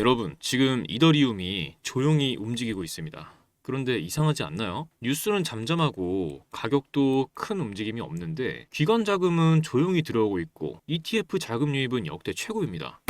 여러분, 지금 이더리움이 조용히 움직이고 있습니다. 그런데 이상하지 않나요? 뉴스는 잠잠하고 가격도 큰 움직임이 없는데 기관 자금은 조용히 들어오고 있고 ETF 자금 유입은 역대 최고입니다.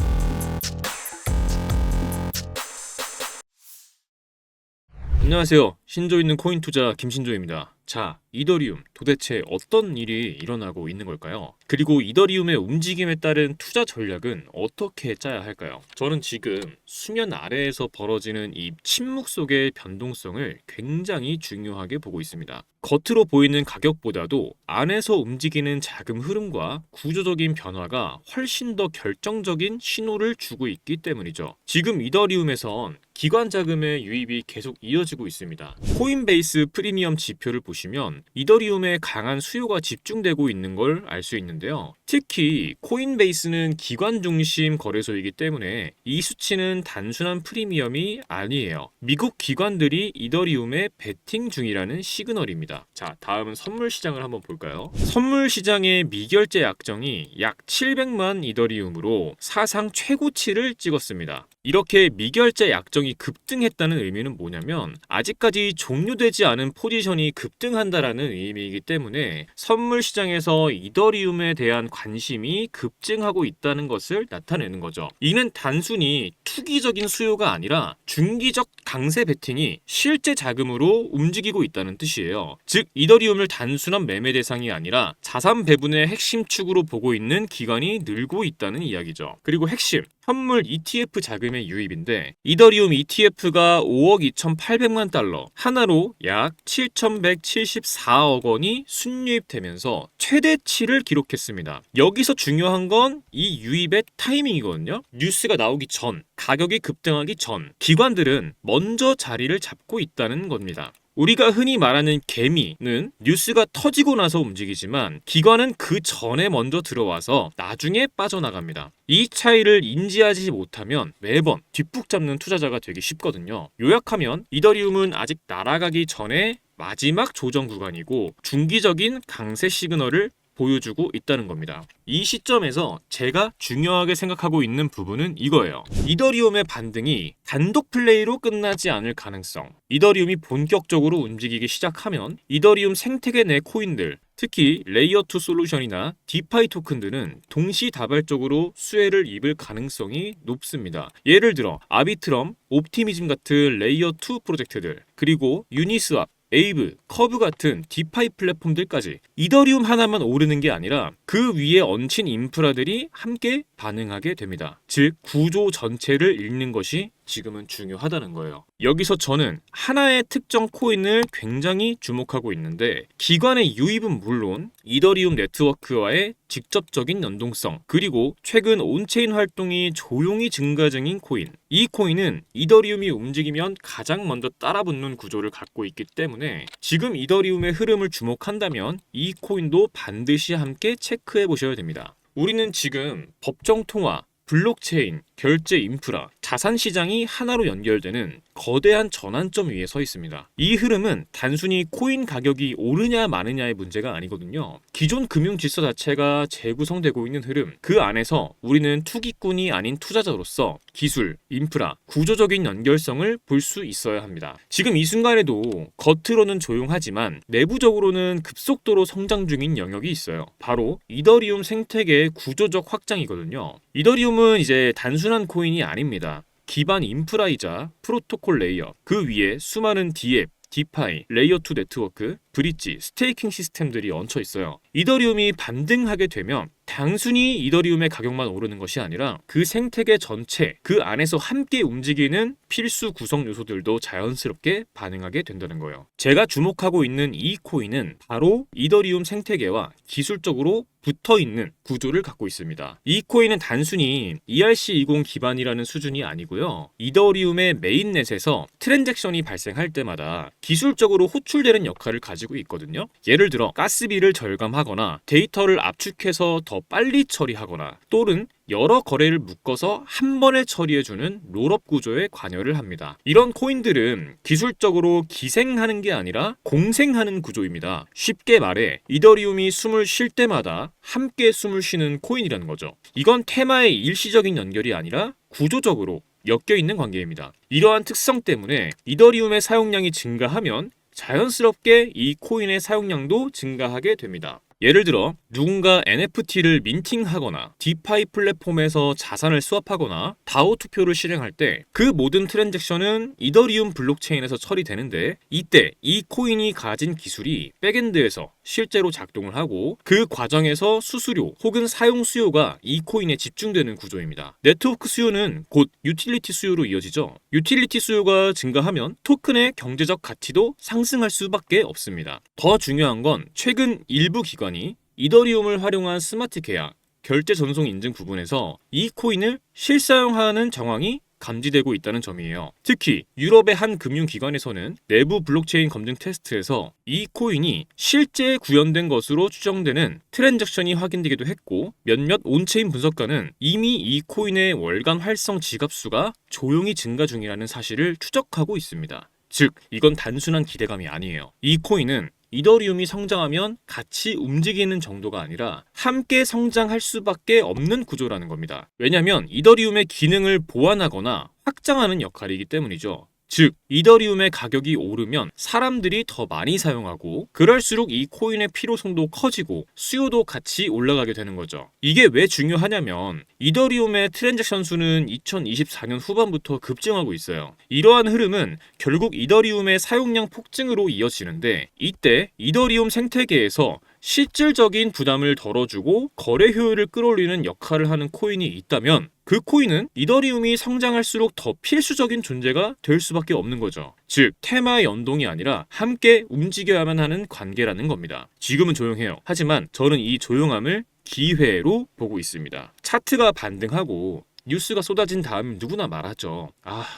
안녕하세요. 신조 있는 코인 투자 김신조입니다. 자, 이더리움 도대체 어떤 일이 일어나고 있는 걸까요? 그리고 이더리움의 움직임에 따른 투자 전략은 어떻게 짜야 할까요? 저는 지금 수면 아래에서 벌어지는 이 침묵 속의 변동성을 굉장히 중요하게 보고 있습니다. 겉으로 보이는 가격보다도 안에서 움직이는 자금 흐름과 구조적인 변화가 훨씬 더 결정적인 신호를 주고 있기 때문이죠. 지금 이더리움에선 기관 자금의 유입이 계속 이어지고 있습니다. 코인베이스 프리미엄 지표를 보시면 이더리움에 강한 수요가 집중되고 있는 걸 알 수 있는데요. 특히 코인베이스는 기관 중심 거래소이기 때문에 이 수치는 단순한 프리미엄이 아니에요. 미국 기관들이 이더리움에 베팅 중이라는 시그널입니다. 자, 다음은 선물 시장을 한번 볼까요? 선물 시장의 미결제 약정이 약 700만 이더리움으로 사상 최고치를 찍었습니다. 이렇게 미결제 약정이 급등했다는 의미는 뭐냐면 아직까지 종료되지 않은 포지션이 급등한다라는 의미이기 때문에 선물 시장에서 이더리움에 대한 관심이 급증하고 있다는 것을 나타내는 거죠. 이는 단순히 투기적인 수요가 아니라 중기적 강세 베팅이 실제 자금으로 움직이고 있다는 뜻이에요. 즉 이더리움을 단순한 매매 대상이 아니라 자산 배분의 핵심 축으로 보고 있는 기관이 늘고 있다는 이야기죠. 그리고 핵심 현물 ETF 자금의 유입인데 이더리움 ETF가 5억 2,800만 달러 하나로 약 7,174억 원이 순유입되면서 최대치를 기록했습니다. 여기서 중요한 건 이 유입의 타이밍이거든요. 뉴스가 나오기 전, 가격이 급등하기 전 기관들은 먼저 자리를 잡고 있다는 겁니다. 우리가 흔히 말하는 개미는 뉴스가 터지고 나서 움직이지만 기관은 그 전에 먼저 들어와서 나중에 빠져나갑니다. 이 차이를 인지하지 못하면 매번 뒷북 잡는 투자자가 되기 쉽거든요. 요약하면 이더리움은 아직 날아가기 전에 마지막 조정 구간이고 중기적인 강세 시그널을 보여주고 있다는 겁니다. 이 시점에서 제가 중요하게 생각하고 있는 부분은 이거예요. 이더리움의 반등이 단독 플레이로 끝나지 않을 가능성. 이더리움이 본격적으로 움직이기 시작하면 이더리움 생태계 내 코인들, 특히 레이어2 솔루션이나 디파이 토큰들은 동시다발적으로 수혜를 입을 가능성이 높습니다. 예를 들어 아비트럼, 옵티미즘 같은 레이어2 프로젝트들, 그리고 유니스왑, 에이브, 커브 같은 디파이 플랫폼들까지 이더리움 하나만 오르는 게 아니라 그 위에 얹힌 인프라들이 함께 반응하게 됩니다. 즉 구조 전체를 읽는 것이 지금은 중요하다는 거예요. 여기서 저는 하나의 특정 코인을 굉장히 주목하고 있는데 기관의 유입은 물론 이더리움 네트워크와의 직접적인 연동성 그리고 최근 온체인 활동이 조용히 증가 중인 코인. 이 코인은 이더리움이 움직이면 가장 먼저 따라붙는 구조를 갖고 있기 때문에 지금 이더리움의 흐름을 주목한다면 이 코인도 반드시 함께 체크해 보셔야 됩니다. 우리는 지금 법정 통화, 블록체인, 결제 인프라, 자산 시장이 하나로 연결되는 거대한 전환점 위에 서 있습니다. 이 흐름은 단순히 코인 가격이 오르냐 마느냐의 문제가 아니거든요. 기존 금융 질서 자체가 재구성되고 있는 흐름, 그 안에서 우리는 투기꾼이 아닌 투자자로서 기술, 인프라, 구조적인 연결성을 볼 수 있어야 합니다. 지금 이 순간에도 겉으로는 조용하지만 내부적으로는 급속도로 성장 중인 영역이 있어요. 바로 이더리움 생태계의 구조적 확장이거든요. 이더리움은 이제 단순한 코인이 아닙니다. 기반 인프라이자 프로토콜 레이어, 그 위에 수많은 디앱, 디파이, 레이어2 네트워크, 브릿지, 스테이킹 시스템들이 얹혀 있어요. 이더리움이 반등하게 되면 단순히 이더리움의 가격만 오르는 것이 아니라 그 생태계 전체, 그 안에서 함께 움직이는 필수 구성 요소들도 자연스럽게 반응하게 된다는 거예요. 제가 주목하고 있는 이 코인은 바로 이더리움 생태계와 기술적으로 붙어있는 구조를 갖고 있습니다. 이 코인은 단순히 ERC20 기반이라는 수준이 아니고요. 이더리움의 메인넷에서 트랜잭션이 발생할 때마다 기술적으로 호출되는 역할을 가지고 있거든요. 예를 들어 가스비를 절감하거나 데이터를 압축해서 더 빨리 처리하거나 또는 여러 거래를 묶어서 한 번에 처리해주는 롤업 구조에 관여를 합니다. 이런 코인들은 기술적으로 기생하는 게 아니라 공생하는 구조입니다. 쉽게 말해 이더리움이 숨을 쉴 때마다 함께 숨을 쉬는 코인이라는 거죠. 이건 테마의 일시적인 연결이 아니라 구조적으로 엮여 있는 관계입니다. 이러한 특성 때문에 이더리움의 사용량이 증가하면 자연스럽게 이 코인의 사용량도 증가하게 됩니다. 예를 들어 누군가 NFT를 민팅하거나 디파이 플랫폼에서 자산을 스왑하거나 다오 투표를 실행할 때 그 모든 트랜잭션은 이더리움 블록체인에서 처리되는데, 이때 이 코인이 가진 기술이 백엔드에서 실제로 작동을 하고 그 과정에서 수수료 혹은 사용 수요가 이 코인에 집중되는 구조입니다. 네트워크 수요는 곧 유틸리티 수요로 이어지죠. 유틸리티 수요가 증가하면 토큰의 경제적 가치도 상승할 수밖에 없습니다. 더 중요한 건 최근 일부 기관이 이더리움을 활용한 스마트 계약, 결제 전송 인증 부분에서 이 코인을 실사용하는 정황이 감지되고 있다는 점이에요. 특히 유럽의 한 금융기관에서는 내부 블록체인 검증 테스트에서 이 코인이 실제 구현된 것으로 추정되는 트랜잭션이 확인되기도 했고, 몇몇 온체인 분석가는 이미 이 코인의 월간 활성 지갑수가 조용히 증가 중이라는 사실을 추적하고 있습니다. 즉, 이건 단순한 기대감이 아니에요. 이 코인은 이더리움이 성장하면 같이 움직이는 정도가 아니라 함께 성장할 수밖에 없는 구조라는 겁니다. 왜냐하면 이더리움의 기능을 보완하거나 확장하는 역할이기 때문이죠. 즉, 이더리움의 가격이 오르면 사람들이 더 많이 사용하고 그럴수록 이 코인의 필요성도 커지고 수요도 같이 올라가게 되는 거죠. 이게 왜 중요하냐면 이더리움의 트랜잭션 수는 2024년 후반부터 급증하고 있어요. 이러한 흐름은 결국 이더리움의 사용량 폭증으로 이어지는데, 이때 이더리움 생태계에서 실질적인 부담을 덜어주고 거래 효율을 끌어올리는 역할을 하는 코인이 있다면 그 코인은 이더리움이 성장할수록 더 필수적인 존재가 될 수밖에 없는 거죠. 즉, 테마의 연동이 아니라 함께 움직여야만 하는 관계라는 겁니다. 지금은 조용해요. 하지만 저는 이 조용함을 기회로 보고 있습니다. 차트가 반등하고 뉴스가 쏟아진 다음 누구나 말하죠.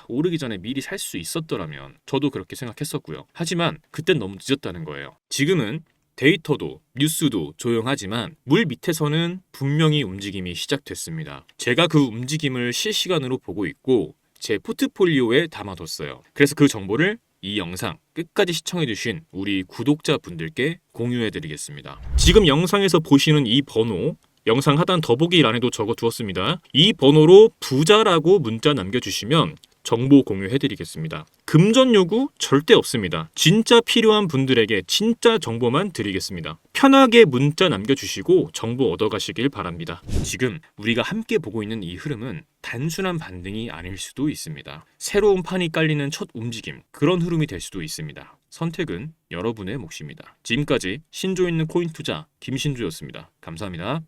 오르기 전에 미리 살 수 있었더라면. 저도 그렇게 생각했었고요. 하지만 그땐 너무 늦었다는 거예요. 지금은 데이터도 뉴스도 조용하지만 물 밑에서는 분명히 움직임이 시작됐습니다. 제가 그 움직임을 실시간으로 보고 있고 제 포트폴리오에 담아뒀어요. 그래서 그 정보를 이 영상 끝까지 시청해주신 우리 구독자분들께 공유해드리겠습니다. 지금 영상에서 보시는 이 번호, 영상 하단 더보기란에도 적어두었습니다. 이 번호로 부자라고 문자 남겨주시면 정보 공유해드리겠습니다. 금전 요구 절대 없습니다. 진짜 필요한 분들에게 진짜 정보만 드리겠습니다. 편하게 문자 남겨주시고 정보 얻어가시길 바랍니다. 지금 우리가 함께 보고 있는 이 흐름은 단순한 반등이 아닐 수도 있습니다. 새로운 판이 깔리는 첫 움직임, 그런 흐름이 될 수도 있습니다. 선택은 여러분의 몫입니다. 지금까지 신조 있는 코인 투자 김신조였습니다. 감사합니다.